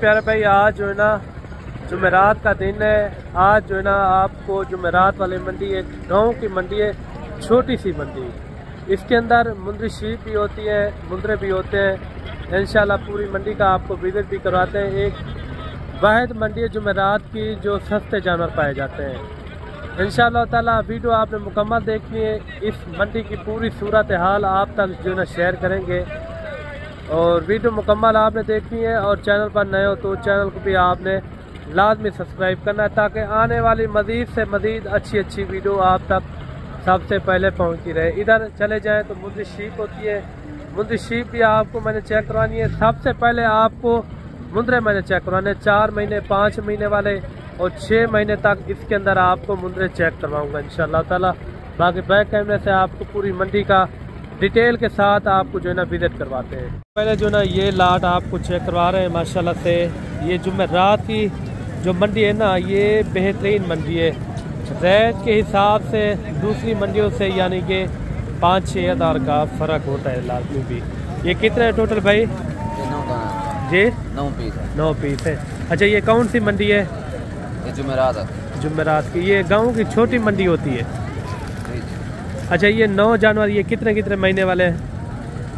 प्यारे भाई, आज जो है ना जुमेरात का दिन है। आज जो है ना आपको जुमेरात वाली मंडी एक गाँव की मंडी है, छोटी सी मंडी। इसके अंदर मुंदरी शीप भी होती है, मुंदरे भी होते हैं। इंशाल्लाह पूरी मंडी का आपको विजिट भी करवाते हैं। एक वाहिद मंडी है जुमेरात की जो सस्ते जानवर पाए जाते हैं। इंशाल्लाह ताला वीडियो आपने मुकम्मल देखनी है। इस मंडी की पूरी सूरत हाल आप तक जो है ना शेयर करेंगे और वीडियो मुकम्मल आपने देखनी है। और चैनल पर नए हो तो चैनल को भी आपने लाजमी सब्सक्राइब करना है ताकि आने वाली मज़ीद से मज़ीद अच्छी वीडियो आप तक सबसे पहले पहुंचती रहे। इधर चले जाएं तो मुंदरी शीप होती है, मुंदरी शीप भी आपको मैंने चेक करवानी है। सबसे पहले आपको मुंदरे मैंने चेक करवाने 4 महीने, 5 महीने वाले और 6 महीने तक इसके अंदर आपको मुंदरे चेक करवाऊँगा इंशाल्लाह ताला। बाकी बैक कैमरे से आपको पूरी मंडी का डिटेल के साथ आपको जो है ना विजिट करवाते हैं। पहले जो ना ये लाट आपको चेक करवा रहे हैं माशाल्लाह से। ये जुमेरात की जो मंडी है ना, ये बेहतरीन मंडी है। रेट के हिसाब से दूसरी मंडियों से यानी कि 5-6 हज़ार का फ़र्क होता है लाजमी भी। ये कितने टोटल भाई? जी 9 पीस है। अच्छा, ये कौन सी मंडी है? ये जुमेरात की। ये गाँव की छोटी मंडी होती है। अच्छा, ये 9 जानवर ये कितने महीने वाले हैं?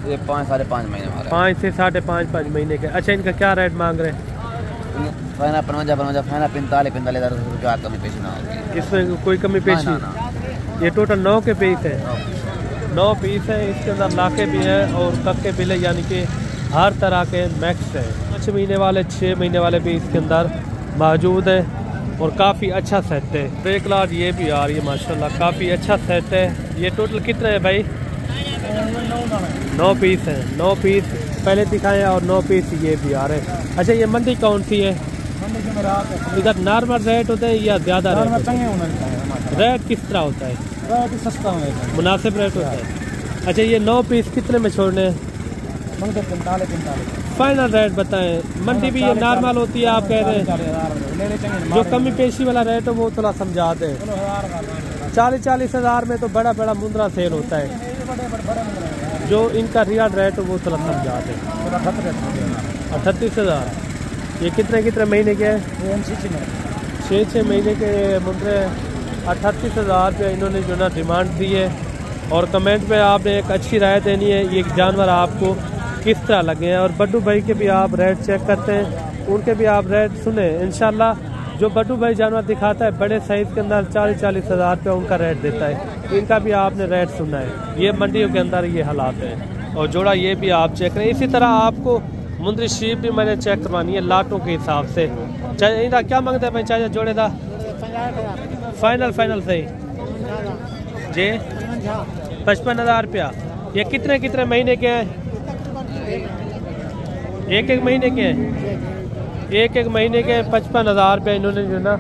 ये 5 साढ़े 5 महीने वाले। 5 से 5.5 महीने के। अच्छा, इनका क्या रेट मांग रहे हैं? फाइना 55 फाइना 45 हज़ार रुपया कमी पेशी ना होगी। इसमें कोई कमी पेशी? ये टोटल 9 के पीस है। 9 पीस है। इसके अंदर लाके भी हैं और कक्के भी है, यानी कि हर तरह के मैक्स है। 5 महीने वाले 6 महीने वाले भी इसके अंदर मौजूद है और काफ़ी अच्छा सेट है। ब्रेक लाट ये भी आ रही है माशाल्लाह, काफ़ी अच्छा सेट है। ये टोटल कितने है भाई? 9 पीस है। 9 पीस पहले दिखाए और 9 पीस ये भी आ रहे हैं। अच्छा, ये मंडी कौन सी है? इधर नॉर्मल रेट होते हैं या ज़्यादा रेट किस तरह होता है? रेट सस्ता मुनासिब रेट होता है। अच्छा, ये 9 पीस कितने में छोड़ने हैं? 45 फाइनल रेट बताएं। मंडी भी ये नॉर्मल होती है आप कह रहे हैं, जो कमी पेशी वाला रेट है वो थोड़ा समझा दें। 40 हज़ार में तो बड़ा मुंदरा सेल होता है, जो इनका रियल रेट है वो थोड़ा समझा दें। 38 हज़ार। ये कितने महीने के हैं? 6 महीने के मुंदरे। 38 हज़ार रुपये इन्होंने जो ना डिमांड दी है। और कमेंट में आपने एक अच्छी राय देनी है, ये जानवर आपको किस तरह लगे हैं। और बड्डू भाई के भी आप रेट चेक करते हैं, उनके भी आप रेट सुने इंशाल्लाह। जो बड्डू भाई जानवर दिखाता है बड़े साइज़ के अंदर 40 हज़ार रुपये उनका रेट देता है। इनका भी आपने रेट सुना है। ये मंडियों के अंदर ये हालात है। और जोड़ा ये भी आप चेक करें। इसी तरह आपको मुंदरी शीप भी मैंने चेक करवानी है लाटों के हिसाब से। चाहे इनका क्या मांगते हैं भाई? चाहे जोड़े का फाइनल सही जी 55 हज़ार रुपया। ये कितने महीने के हैं? एक महीने के हैं। एक महीने के 55 हज़ार रुपये इन्होंने जो ना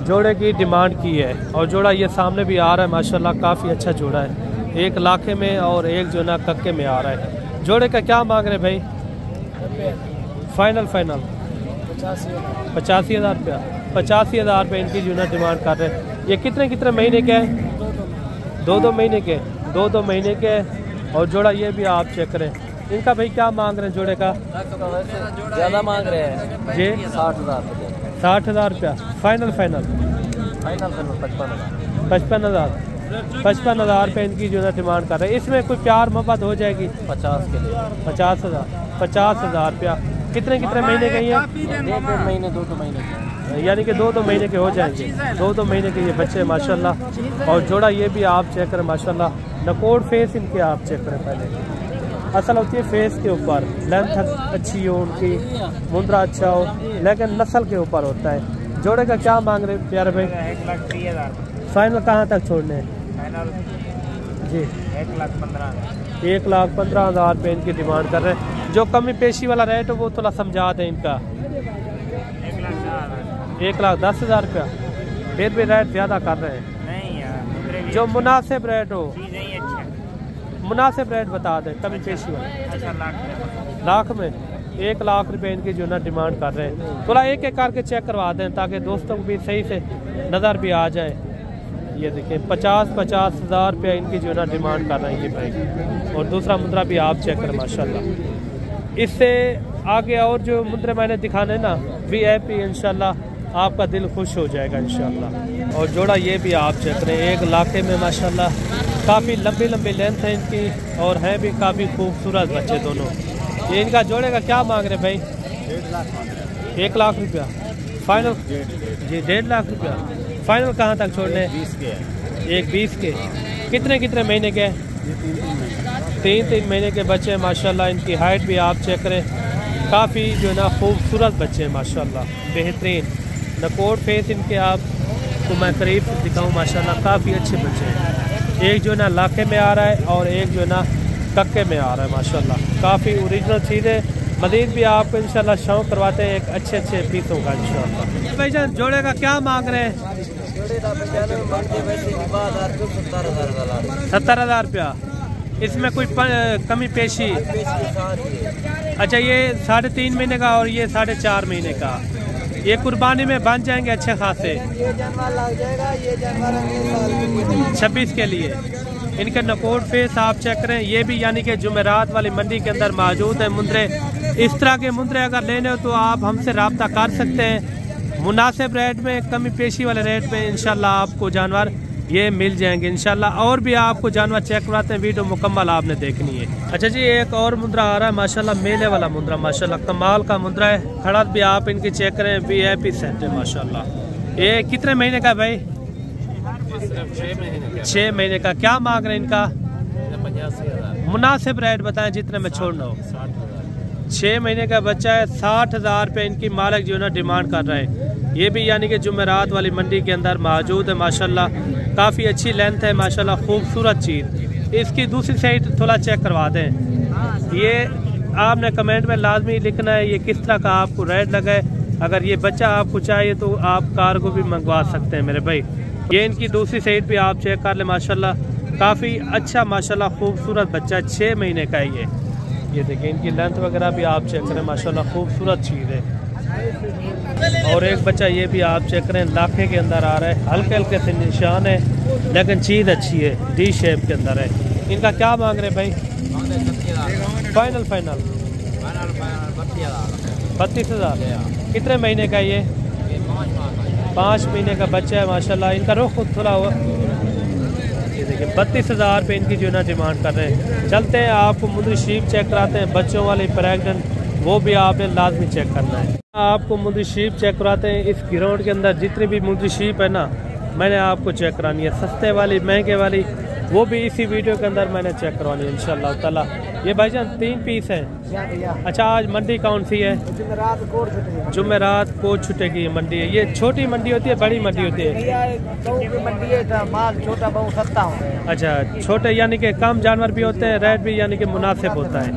जोड़े की डिमांड की है। और जोड़ा ये सामने भी आ रहा है माशाल्लाह, काफ़ी अच्छा जोड़ा है। एक लाखे में और एक जो ना कक्के में आ रहा है। जोड़े का क्या मांग रहे भाई? फाइनल 85 हज़ार रुपया। 85 हज़ार रुपये इनकी जो ना डिमांड कर रहे हैं। ये कितने महीने के हैं? 2 महीने के। 2 महीने के। और जोड़ा ये भी आप चेक करें। इनका भाई क्या मांग रहे हैं? जोड़े का ज़्यादा मांग रहे हैं जी 60 हज़ार रुपया। फाइनल 55 हज़ार रुपये इनकी जो है डिमांड कर रहे हैं। इसमें कोई प्यार मोहब्बत हो जाएगी? 50 के लिए 50 हज़ार रुपया। कितने महीने के हैं? 1.5 महीने 2 महीने के, यानी कि 2 महीने के हो जाएंगे। 2 महीने के ये बच्चे माशाल्लाह। और जोड़ा ये भी आप चेक करें माशाल्लाह। नकोड़ फेस इनके आप चेक करें। पहले असल होती है फेस के ऊपर, लेंथ अच्छी हो उनकी, मुंदरा अच्छा हो, लेकिन नस्ल के ऊपर होता है। जोड़े का क्या मांग रहे प्यारे भाई? 1,30,000। फाइनल कहाँ तक छोड़ने हैं जी? 1,15,000 रुपये इनकी डिमांड कर रहे हैं। जो कमी पेशी वाला रेट है वो थोड़ा समझा दें इनका। 1,10,000 रुपया। फिर भी रेट ज़्यादा कर रहे हैं। नहीं यार, जो मुनासिब रेट हो, मुनासिब रेट बता दें कमी पेशी वाला। अच्छा, लाख में 1 लाख रुपए इनकी जो ना डिमांड कर रहे हैं। थोड़ा एक करके चेक करवा दें ताकि दोस्तों को भी सही से नज़र भी आ जाए। ये देखें 50 हज़ार रुपया इनकी जो ना डिमांड कर रहे हैं ये भाई। और दूसरा मुद्रा भी आप चेक करें माशाल्लाह। इससे आगे और जो मुंद्रे मैंने दिखाने ना VIP इंशाल्लाह आपका दिल खुश हो जाएगा इंशाल्लाह। और जोड़ा ये भी आप चेक करें, एक लाखे में माशाल्लाह काफ़ी लंबी लंबी लेंथ है इनकी और हैं भी काफ़ी खूबसूरत बच्चे दोनों। ये इनका जोड़े का क्या मांग रहे भाई? 1 लाख रुपया फाइनल जी, 1.5 लाख रुपया फाइनल। कहाँ तक छोड़ने? 20 के 20 के। कितने महीने के? 3 महीने के बच्चे हैं माशाल्लाह। इनकी हाइट भी आप चेक करें, काफ़ी जो है ना खूबसूरत बच्चे हैं माशाल्लाह, बेहतरीन। नकोट फेस इनके आपको मैं करीब दिखाऊँ माशाल्लाह, काफ़ी अच्छे बच्चे हैं। एक जो है ना लाखे में आ रहा है और एक जो है ना कक्के में आ रहा है माशाल्लाह, काफ़ी ओरिजिनल चीज़ है। मज़ीद भी आपको इंशाल्लाह शौक़ करवाते हैं एक अच्छे पीसों का इंशाल्लाह। भाईजान जोड़े का क्या मांग रहे हैं? 70,000 रुपया। इसमें कोई कमी पेशी? अच्छा, ये 3.5 महीने का और ये 4.5 महीने का, ये कुर्बानी में बन जाएंगे अच्छे खासे। ये जानवर लग जाएगा, ये जानवर 26 के लिए। इनके नकोट फेस आप चेक करें, ये भी यानी कि जुमेरात वाली मंडी के अंदर मौजूद है मुंद्रे। इस तरह के मुंद्रे अगर लेने हो तो आप हमसे रब्ता कर सकते हैं। मुनासिब रेट में, कमी पेशी वाले रेट में इंशाल्लाह आपको जानवर ये मिल जाएंगे इंशाल्लाह। और भी आपको जानवर चेक कराते हैं, वीडियो मुकम्मल आपने देखनी है। अच्छा जी, एक और मुंद्रा आ रहा है माशाल्लाह, मेले वाला मुंद्रा माशाल्लाह, कमाल का मुंद्रा है। खड़ा भी आप इनकी चेक करें, VIP सेट है माशाल्लाह। ये कितने महीने का भाई? 6 महीने का। क्या मांग रहे हैं इनका? 85,000। मुनासिब रेट बताएं जितने में छोड़ना हो। 6 महीने का बच्चा है, 60,000 रुपये इनकी मालिक जो है ना डिमांड कर रहे हैं। ये भी यानी कि जुमेरात वाली मंडी के अंदर मौजूद है माशाल्लाह, काफ़ी अच्छी लेंथ है माशाल्लाह, खूबसूरत चीज़। इसकी दूसरी साइड थोड़ा चेक करवा दें। ये आपने कमेंट में लाजमी लिखना है ये किस तरह का आपको रेट लगा है। अगर ये बच्चा आपको चाहिए तो आप कार्गो भी मंगवा सकते हैं मेरे भाई। ये इनकी दूसरी साइड भी आप चेक कर ले माशाल्लाह, काफ़ी अच्छा माशाल्लाह खूबसूरत बच्चा, 6 महीने का है ये देखिए। इनकी लेंथ वगैरह भी आप चेक करें माशाल्लाह, खूबसूरत चीज़ है। और एक बच्चा ये भी आप चेक करें, लाखे के अंदर आ रहा है, हल्के हल्के से निशान है लेकिन चीज़ अच्छी है, D शेप के अंदर है। इनका क्या मांग रहे भाई? फाइनल 32,000। कितने महीने का ये? 5 महीने का बच्चा है माशाल्लाह। इनका रुख खुद खुला हुआ, ये देखिए 32,000 रुपये इनकी जो है ना डिमांड कर रहे हैं। चलते हैं आपको मुंद्री शीप चेक कराते हैं, बच्चों वाले प्रेगनेंट, वो भी आपने लाजमी चेक करना है। आपको मुंद्री शीप चेक कराते हैं। इस ग्राउंड के अंदर जितनी भी मुंद्री शीप है ना, मैंने आपको चेक करानी है, सस्ते वाली महंगे वाली, वो भी इसी वीडियो के अंदर मैंने चेक करवानी है इंशाल्लाह ताला। ये भाईजान 3 पीस हैं। अच्छा, आज मंडी कौन सी है? जुमेरात को छुट्टे की मंडी है। ये छोटी मंडी होती है, बड़ी मंडी होती है? मंडी है, माल छोटा बहुत सस्ता हो। अच्छा, छोटे यानी कि कम जानवर भी होते हैं, रेट भी यानी कि मुनासिब होता है।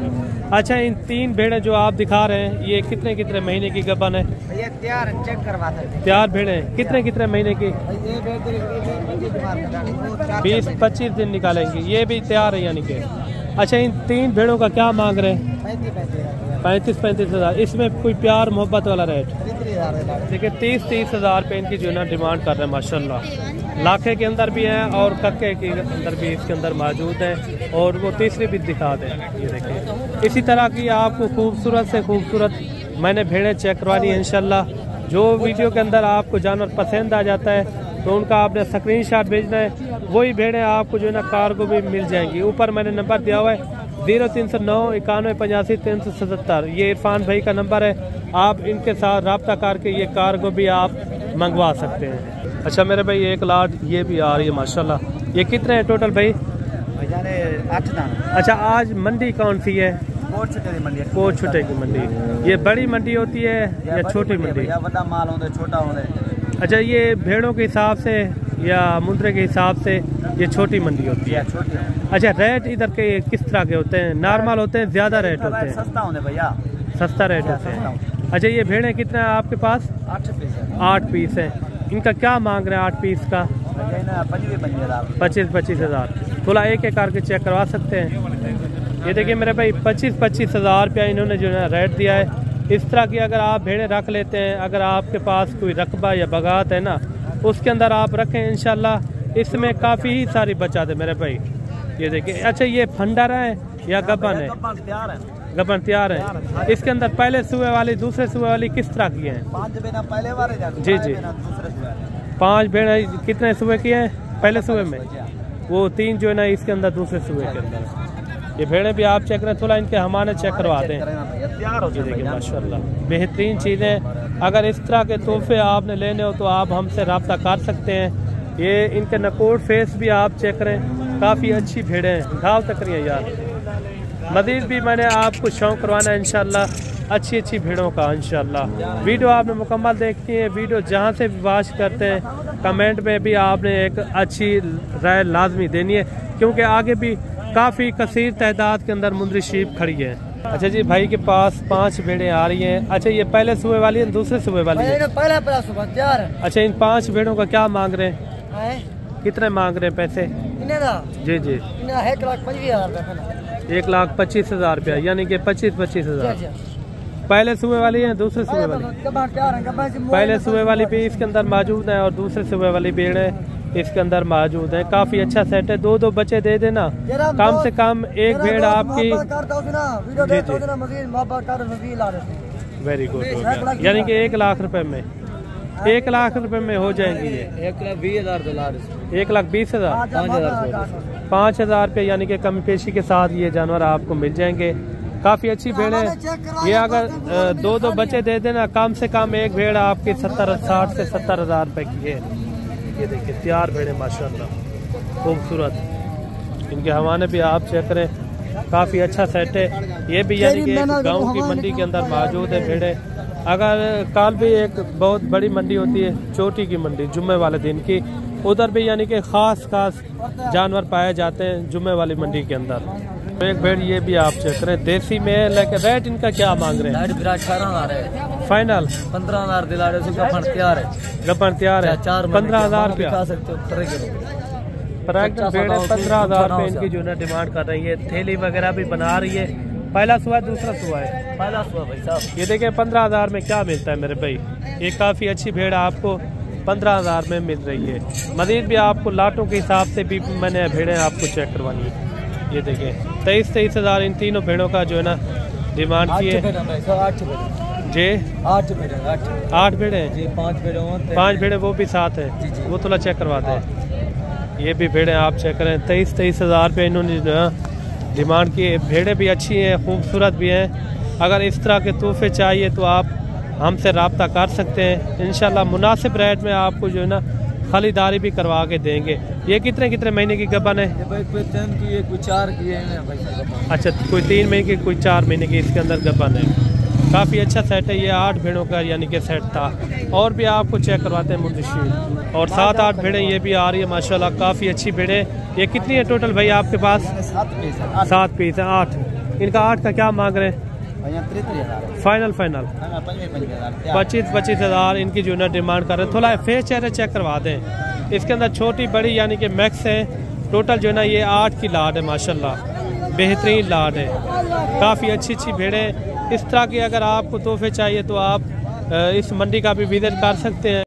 अच्छा, इन 3 भेड़ें जो आप दिखा रहे हैं, ये कितने महीने की गबन है? ये तैयार चेक करवाते हैं। तैयार भेड़ें कितने महीने की? 20-25 दिन निकालेंगे। ये भी तैयार है यानी कि। अच्छा, इन 3 भेड़ों का क्या मांग रहे हैं? 35,000। इसमें कोई प्यार मोहब्बत वाला रेट? देखिए 30,000 रुपये इनकी जो है ना डिमांड कर रहे हैं माशाल्लाह। लाखे के अंदर भी हैं और कक्के के अंदर भी इसके अंदर मौजूद है, और वो तीसरी भी दिखा दें। ये देखिए इसी तरह की आपको खूबसूरत से खूबसूरत मैंने भेड़ें चेक करवानी है इंशाल्लाह। जो वीडियो के अंदर आपको जानवर पसंद आ जाता है तो उनका आपने स्क्रीनशॉट भेजना है, वही भेड़ें आपको जो है ना कार्गो भी मिल जाएंगी। ऊपर मैंने नंबर दिया हुआ है 0309 91 85 377। ये इरफान भाई का नंबर है, आप इनके साथ रब्ता करके ये कार्गो भी आप मंगवा सकते हैं। अच्छा मेरे भाई, एक लाट ये भी आ रही है माशाल्लाह। ये कितने हैं टोटल भाई? 8 दाना। अच्छा, आज मंडी कौन सी है? कोट छुट्टे की मंडी। ये बड़ी मंडी होती है या छोटी मंडी? माल होता है, छोटा होता है। अच्छा, ये भेड़ों के हिसाब से या मुंद्रे के हिसाब से ये छोटी मंडी होती है? अच्छा, रेट इधर के किस तरह के होते हैं? नॉर्मल होते हैं, ज्यादा रेट होते हैं? सस्ता होने भैया, सस्ता रेट होते हैं। अच्छा, ये भेड़ें कितने हैं आपके पास? 8 पीस है। इनका क्या मांग रहे हैं 8 पीस का? 25,000। थोड़ा एक एक करके चेक करवा सकते हैं। ये देखिए मेरे भाई 25,000 रुपया इन्होंने जो है रेट दिया है। इस तरह की अगर आप भेड़ें रख लेते हैं, अगर आपके पास कोई रकबा या बगात है ना, उसके अंदर आप रखें इंशाल्लाह, इसमें काफ़ी ही सारी बचत है मेरे भाई। ये देखिए। अच्छा, ये फंडर है या गबन है? गबन तैयार है। इसके अंदर पहले सुबह वाली दूसरे सुबह वाली किस तरह की है? 5 बेना पहले वाले जी जी 5 भेड़ कितने सुबह की है पहले सुबह में? वो 3 जो है ना इसके अंदर दूसरे सुबह के अंदर। ये भेड़ें भी आप चेक करें, थोड़ा इनके हमारे चेक करवाते हैं। ये देखिए माशाल्लाह बेहतरीन चीज़ें। अगर इस तरह के तोहफे आपने लेने हो तो आप हमसे रब्ता कर सकते हैं। ये इनके नकोट फेस भी आप चेक करें, काफ़ी अच्छी भेड़ें हैं, घाव तक रही हैं यार। मज़ीद भी मैंने आपको शौक़ करवाना है इंशाल्लाह अच्छी अच्छी भेड़ों का इंशाल्लाह। वीडियो आपने मुकम्मल देखती है, वीडियो जहाँ से भी वॉच करते हैं कमेंट में भी आपने एक अच्छी राय लाजमी देनी है, क्योंकि आगे भी काफ़ी कसीर तादाद के अंदर मुंदरी शीप खड़ी है। अच्छा जी, भाई के पास 5 भेड़ें आ रही हैं। अच्छा ये पहले सुबह वाली है दूसरे सुबह वाली है? पहला सुबह तैयार है। अच्छा इन 5 भेड़ों का क्या मांग रहे हैं? कितने मांग रहे हैं पैसे? जी जी 1,25,000 रुपया, यानी कि 25,000। पहले सुबह वाली है दूसरे सुबह वाली? पहले सुबह वाली भी इसके अंदर मौजूद है और दूसरे सुबह वाली भेड़ें इसके अंदर मौजूद है। काफी अच्छा सेट है। 2-2 बच्चे दे देना, कम से कम एक भेड़ आपकी। वेरी गुड, यानी कि 1 लाख रुपए में 1 लाख रुपए में हो जाएंगी ये। 1,20,000 5,000 रुपये, यानी कि कमी पेशी के साथ ये जानवर आपको मिल जाएंगे। काफ़ी अच्छी भेड़ है ये। अगर 2-2 बच्चे दे देना, कम से कम एक भेड़ आपकी 60 से 70,000 रुपये की है। ये देखिए तैयार भेड़े माशाल्लाह खूबसूरत। इनके हवाने भी आप चेक करें, काफ़ी अच्छा सेट है। ये भी यानी कि गांव की मंडी के अंदर मौजूद है भेड़े। अगर कल भी एक बहुत बड़ी मंडी होती है चोटी की मंडी जुम्मे वाले दिन की, उधर भी यानी कि खास जानवर पाए जाते हैं जुम्मे वाली मंडी के अंदर। एक भेड़ ये भी आप चेक करें, देसी में है, लेकिन रेट इनका क्या मांग रहे हैं? 18,000 है फाइनल। 15,000 दिला रहे, गपन तैयार है। गपन तैयार है 15,000 रुपया। 15,000 रुपये इनकी जो है डिमांड कर रही है। थैली वगैरह भी बना रही है। पहला सुबह दूसरा सुबह है? पहला सुबह भाई साहब। ये देखें 15,000 में क्या मिलता है मेरे भाई। ये काफ़ी अच्छी भेड़ आपको 15,000 में मिल रही है। मज़ीद भी आपको लाटों के हिसाब से भी मैंने भेड़ें आपको चेक करवानी है। ये देखें 23,000 इन तीनों भेड़ों का जो है ना डिमांड की है। जी 8 भेड़े हैं। 5 भेड़े वो भी साथ है, वो थोड़ा चेक करवाते हैं। ये भी भेड़े आप चेक करें 23,000 रुपये इन्होंने डिमांड की है। भेड़े भी अच्छी हैं, खूबसूरत भी हैं। अगर इस तरह के तोहफे चाहिए तो आप हमसे रब्ता कर सकते हैं। इंशाल्लाह मुनासिब रेट में आपको जो है ना खरीदारी भी करवा के देंगे। ये कितने महीने की गबन है? कोई 3 की है, कोई 4 की है। अच्छा कोई 3 महीने की, कोई 4 महीने की इसके अंदर गबन है। काफ़ी अच्छा सेट है ये। 8 भेड़ों का यानी कि सेट था। और भी आपको चेक करवाते हैं मुंशी। और 7-8 भेड़ें ये भी आ रही है माशाल्लाह, काफ़ी अच्छी भेड़ें। ये कितनी है टोटल भाई आपके पास? 7 पीस है। 8 इनका 8 का क्या मांग रहे हैं? फाइनल 25,000 इनकी जो है डिमांड कर रहे हैं। थोड़ा फेस चेहरे चेक करवा दें। इसके अंदर छोटी बड़ी यानी कि मैक्स है। टोटल जो है ना ये 8 की लाड है माशाल्लाह, बेहतरीन लाड है। काफ़ी अच्छी भेड़ें। इस तरह की अगर आपको तोहफे चाहिए तो आप इस मंडी का भी विजिट कर सकते हैं।